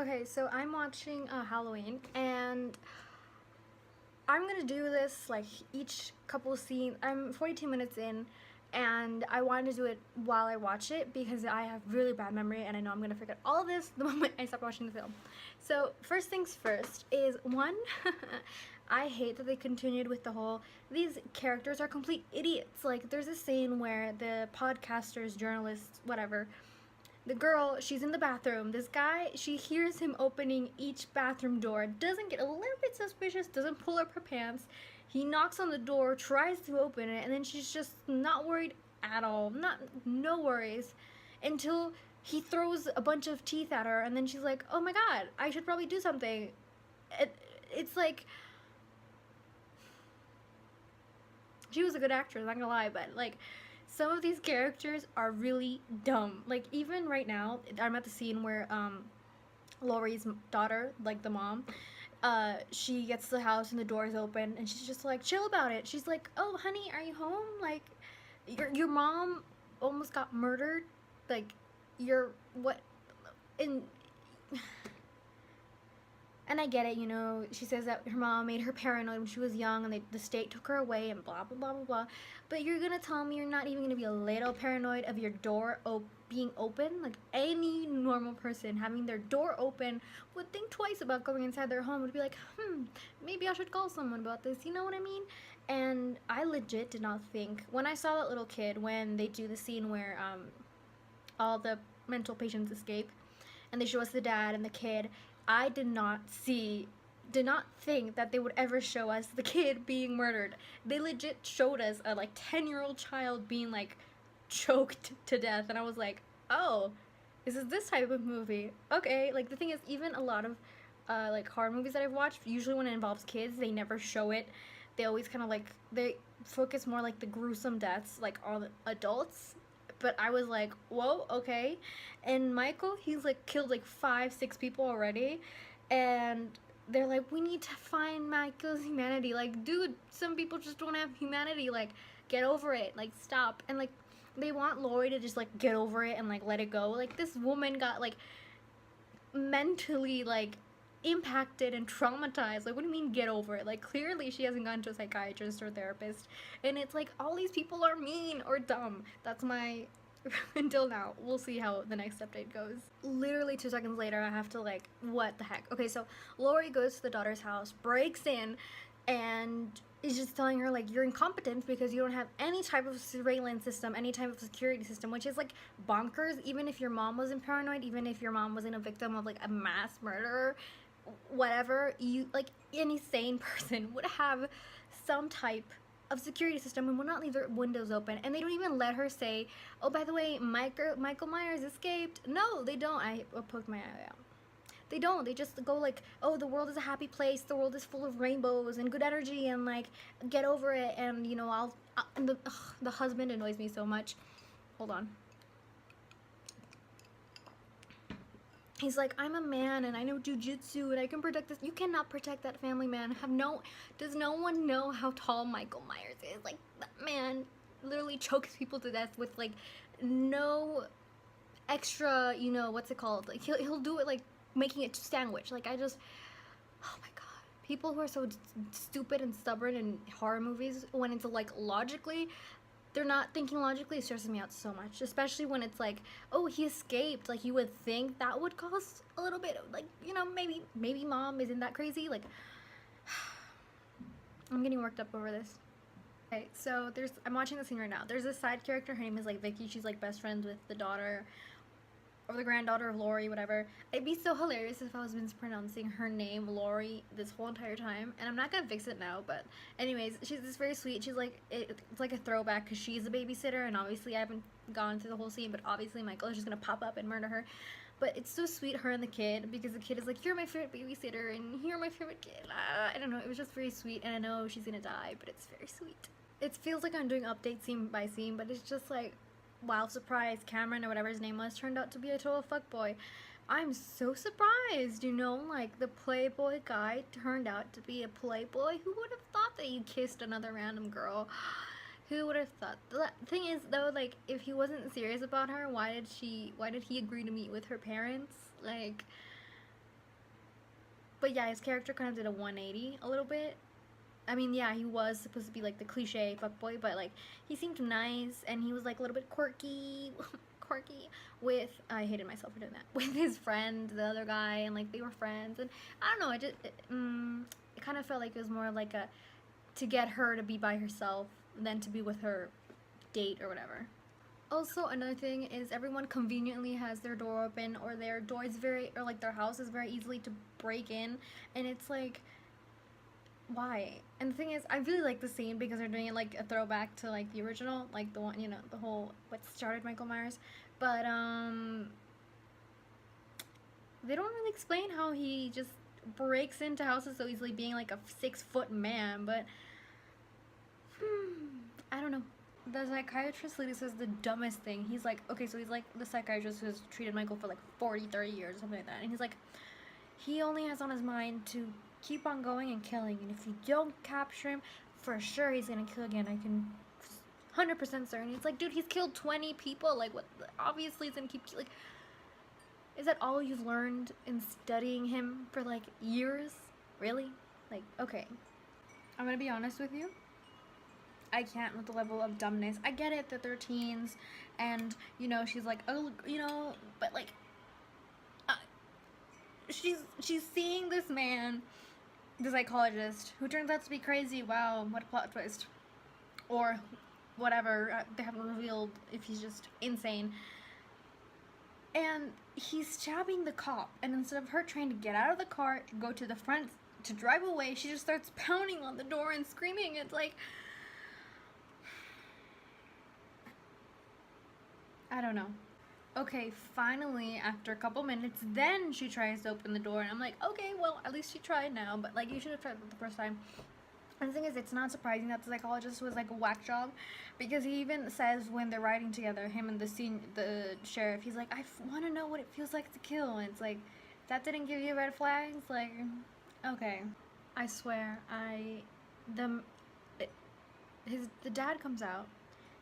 Okay, so I'm watching Halloween, and I'm gonna do this like each couple scenes. I'm 42 minutes in, and I wanted to do it while I watch it because I have really bad memory, and I know I'm gonna forget all of this the moment I stop watching the film. So first things first is one. I hate that they continued with the whole these characters are complete idiots. Like there's a scene where the podcasters, journalists, whatever, the girl, she's in the bathroom. This guy, she hears him opening each bathroom door, doesn't get a little bit suspicious, doesn't pull up her pants. He knocks on the door, tries to open it, and then she's just not worried at all. No worries. Until he throws a bunch of teeth at her, and then she's like, oh my god, I should probably do something. It's like, she was a good actress, not gonna lie, but like, some of these characters are really dumb. Like even right now, I'm at the scene where Laurie's daughter, like the mom, she gets to the house and the door is open and she's just like chill about it. She's like, "Oh, honey, are you home? Like, your mom almost got murdered. Like, you're what?" And and I get it, you know, she says that her mom made her paranoid when she was young and the state took her away and blah, blah, blah, blah, blah. But you're gonna tell me you're not even gonna be a little paranoid of your door being open? Like, any normal person having their door open would think twice about going inside their home, would be like, maybe I should call someone about this, you know what I mean? And I legit did not think, when I saw that little kid, when they do the scene where all the mental patients escape, and they show us the dad and the kid, I did not think that they would ever show us the kid being murdered. They legit showed us a like 10-year-old child being like choked to death, and I was like, oh, this is this type of movie. Okay, like the thing is, even a lot of like horror movies that I've watched, usually when it involves kids, they never show it. They always kind of like, they focus more like the gruesome deaths like on adults. But I was like, whoa, okay. And Michael, he's like killed like 5-6 people already, and they're like, we need to find Michael's humanity. Like, dude, some people just don't have humanity. Like, get over it. Like, stop. And like, they want Lori to just like get over it and like let it go. Like, this woman got like mentally like impacted and traumatized. Like, what do you mean get over it? Like, clearly she hasn't gone to a psychiatrist or therapist, and it's like all these people are mean or dumb. That's my until now. We'll see how the next update goes. Literally 2 seconds later, I have to like, what the heck? Okay, so Lori goes to the daughter's house, breaks in, and is just telling her like, you're incompetent because you don't have any type of surveillance system, any type of security system, which is like bonkers. Even if your mom wasn't paranoid, even if your mom wasn't a victim of like a mass murderer, whatever, you like, any sane person would have some type of security system and will not leave their windows open. And they don't even let her say, oh, by the way, Michael Myers escaped. No, they don't. I poked my eye out. They don't. They just go like, oh, the world is a happy place, the world is full of rainbows and good energy, and like, get over it. And you know, and the husband annoys me so much. Hold on. He's like, I'm a man and I know jujitsu and I can protect this. You cannot protect that family, man. Does no one know how tall Michael Myers is? Like, that man literally chokes people to death with like no extra, you know, what's it called? Like, he'll do it like making it sandwich. Like, oh my god. People who are so stupid and stubborn in horror movies, when it's like logically, they're not thinking logically, it stresses me out so much. Especially when it's like, oh, he escaped. Like, you would think that would cause a little bit of, like, you know, maybe mom isn't that crazy. Like, I'm getting worked up over this. Okay, so I'm watching this scene right now. There's a side character, her name is like Vicky. She's like best friends with the daughter or the granddaughter of Lori, whatever. It'd be so hilarious if I was mispronouncing her name, Lori, this whole entire time. And I'm not gonna fix it now, but anyways, she's just very sweet. She's like, it's like a throwback because she's a babysitter, and obviously I haven't gone through the whole scene, but obviously Michael is just gonna pop up and murder her. But it's so sweet, her and the kid, because the kid is like, you're my favorite babysitter, and you're my favorite kid. I don't know, it was just very sweet, and I know she's gonna die, but it's very sweet. It feels like I'm doing updates scene by scene, but it's just like, wow, surprise, Cameron or whatever his name was turned out to be a total fuckboy. I'm so surprised, you know, like the playboy guy turned out to be a playboy. Who would have thought that he kissed another random girl? Who would have thought? The thing is though, like, if he wasn't serious about her, why did he agree to meet with her parents? Like, But yeah, his character kind of did a 180 a little bit. I mean, yeah, he was supposed to be like the cliche fuckboy, but like he seemed nice and he was like a little bit quirky, quirky with. I hated myself for doing that with his friend, the other guy, and like they were friends, and I don't know. It kind of felt like it was more like a to get her to be by herself than to be with her date or whatever. Also, another thing is everyone conveniently has their door open or their door is very or like their house is very easily to break in, and it's like why? And the thing is, I really like the scene because they're doing it like a throwback to like the original, like the one, you know, the whole what started Michael Myers. But they don't really explain how he just breaks into houses so easily, being like a 6 foot man. But I don't know. The psychiatrist lady says the dumbest thing. He's like, okay, so he's like the psychiatrist who's treated Michael for like 40, 30 years or something like that. And he's like, he only has on his mind to keep on going and killing. And if you don't capture him, for sure he's gonna kill again. I can 100% certain. It's like, dude, he's killed 20 people. Like, what? Obviously, he's gonna keep like. Is that all you've learned in studying him for like years? Really? Like, okay. I'm gonna be honest with you. I can't with the level of dumbness. I get it that they're teens, and you know she's like, oh, you know, but like, uh, she's seeing this man, the psychologist, who turns out to be crazy. Wow, what a plot twist, or whatever. They haven't revealed if he's just insane. And he's stabbing the cop, and instead of her trying to get out of the car, go to the front to drive away, she just starts pounding on the door and screaming. It's like, I don't know. Okay, finally, after a couple minutes, then she tries to open the door, and I'm like, okay, well, at least she tried now, but like, you should have tried it the first time. And the thing is, it's not surprising that the psychologist was like a whack job, because he even says when they're riding together, him and the sheriff, he's like, I want to know what it feels like to kill, and it's like, that didn't give you red flags, like, okay. I swear, the the dad comes out,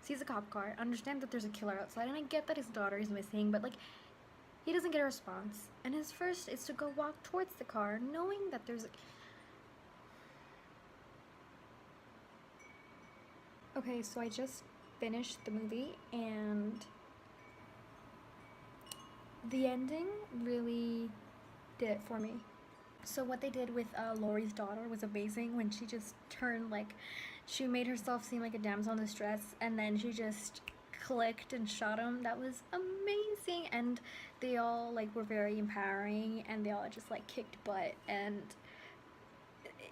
sees a cop car, understands that there's a killer outside, and I get that his daughter is missing, but like, he doesn't get a response. And his first is to go walk towards the car, knowing that there's a. Okay, so I just finished the movie, and the ending really did it for me. So what they did with Laurie's daughter was amazing when she just turned like she made herself seem like a damsel in distress, and then she just clicked and shot him. That was amazing, and they all like were very empowering, and they all just like kicked butt, and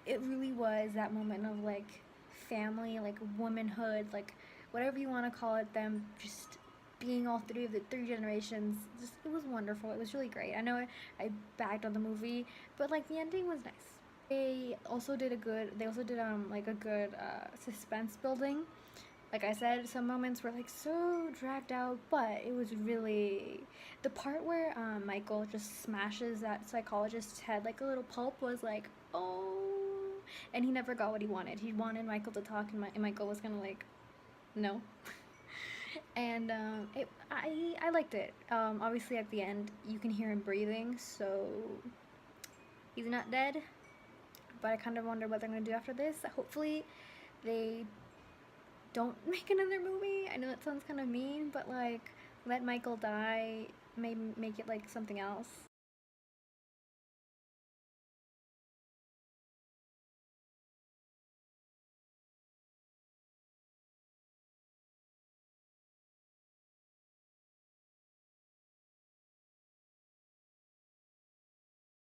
it really was that moment of like family, like womanhood, like whatever you want to call it, them just being all three of the three generations. Just it was wonderful. It was really great. I know I bagged on the movie, but like the ending was nice. They also did like a good suspense building. Like I said, some moments were like so dragged out, but it was really the part where Michael just smashes that psychologist's head like a little pulp was like, oh, and he never got what he wanted. He wanted Michael to talk, and, and Michael was gonna like, no. And I liked it. Obviously, at the end, you can hear him breathing, so he's not dead. But I kind of wonder what they're gonna do after this. Hopefully, they don't make another movie. I know that sounds kind of mean, but like let Michael die, maybe make it like something else.